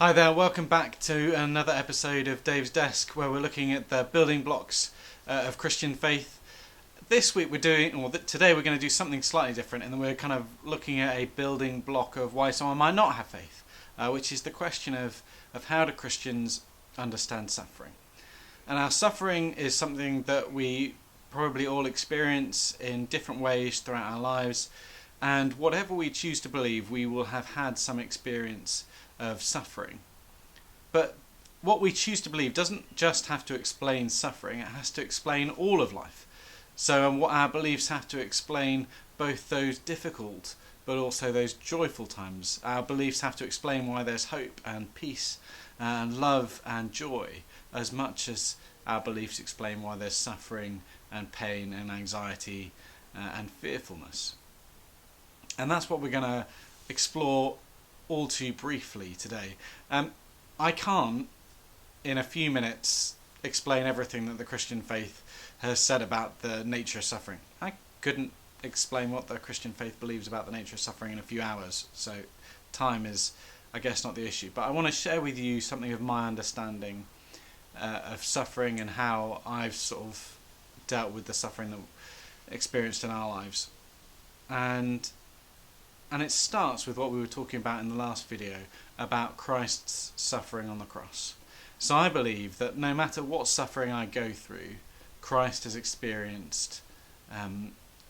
Hi there, welcome back to another episode of Dave's Desk where we're looking at the building blocks of Christian faith. This week today we're going to do something slightly different, and we're kind of looking at a building block of why someone might not have faith, which is the question of how do Christians understand suffering. And our suffering is something that we probably all experience in different ways throughout our lives, and whatever we choose to believe, we will have had some experience of suffering. But what we choose to believe doesn't just have to explain suffering, it has to explain all of life. So what our beliefs have to explain both those difficult but also those joyful times. Our beliefs have to explain why there's hope and peace and love and joy, as much as our beliefs explain why there's suffering and pain and anxiety and fearfulness. And that's what we're going to explore all too briefly today. I can't, in a few minutes, explain everything that the Christian faith has said about the nature of suffering. I couldn't explain what the Christian faith believes about the nature of suffering in a few hours, so time is, I guess, not the issue. But I want to share with you something of my understanding of suffering and how I've sort of dealt with the suffering that we experienced in our lives. And it starts with what we were talking about in the last video about Christ's suffering on the cross. So I believe that no matter what suffering I go through, Christ has experienced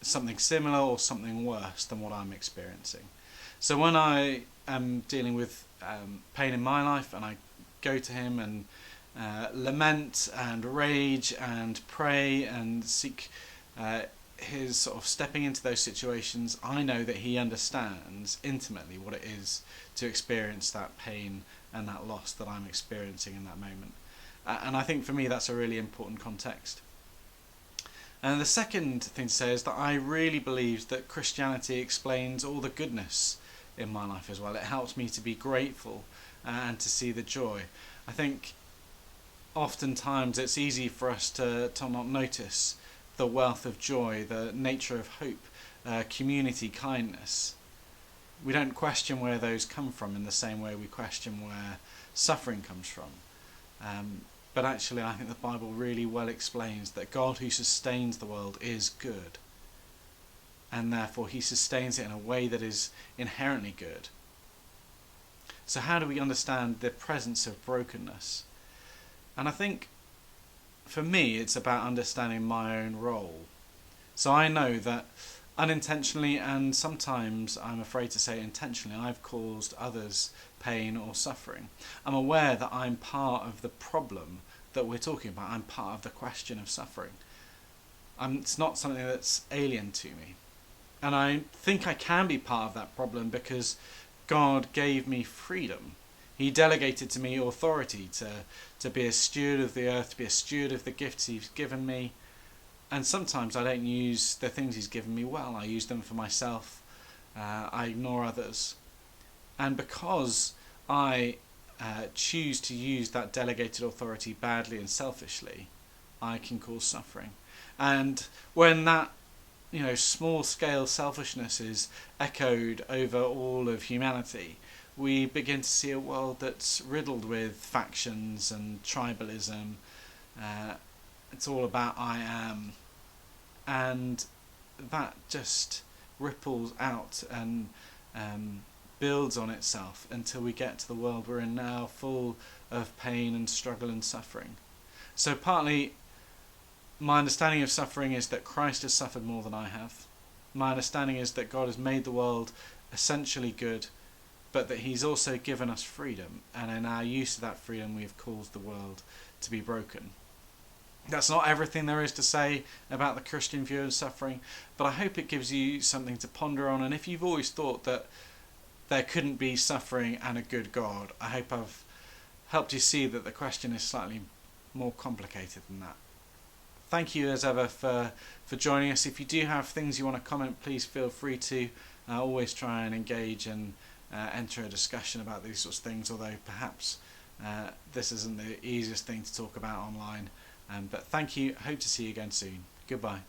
something similar or something worse than what I'm experiencing. So when I am dealing with pain in my life and I go to him and lament and rage and pray and seek his sort of stepping into those situations, I know that he understands intimately what it is to experience that pain and that loss that I'm experiencing in that moment. And I think for me that's a really important context. And the second thing to say is that I really believe that Christianity explains all the goodness in my life as well. It helps me to be grateful and to see the joy. I think oftentimes it's easy for us to not notice the wealth of joy, the nature of hope, community, kindness. We don't question where those come from in the same way we question where suffering comes from. But actually I think the Bible really well explains that God who sustains the world is good. And therefore he sustains it in a way that is inherently good. So how do we understand the presence of brokenness? And I think for me, it's about understanding my own role. So I know that unintentionally, and sometimes I'm afraid to say intentionally, I've caused others pain or suffering. I'm aware that I'm part of the problem that we're talking about. I'm part of the question of suffering. It's not something that's alien to me. And I think I can be part of that problem because God gave me freedom. He delegated to me authority to be a steward of the earth, to be a steward of the gifts he's given me. And sometimes I don't use the things he's given me well. I use them for myself. I ignore others. And because I choose to use that delegated authority badly and selfishly, I can cause suffering. And when that small-scale selfishness is echoed over all of humanity, we begin to see a world that's riddled with factions and tribalism. It's all about I am. And that just ripples out and builds on itself until we get to the world we're in now, full of pain and struggle and suffering. So partly my understanding of suffering is that Christ has suffered more than I have. My understanding is that God has made the world essentially good, but that he's also given us freedom, and in our use of that freedom we've caused the world to be broken. That's not everything there is to say about the Christian view of suffering, but I hope it gives you something to ponder on. And if you've always thought that there couldn't be suffering and a good God, I hope I've helped you see that the question is slightly more complicated than that. Thank you as ever for joining us. If you do have things you want to comment, please feel free to. Always try and engage and enter a discussion about these sorts of things, although perhaps this isn't the easiest thing to talk about online. But thank you. Hope to see you again soon. Goodbye.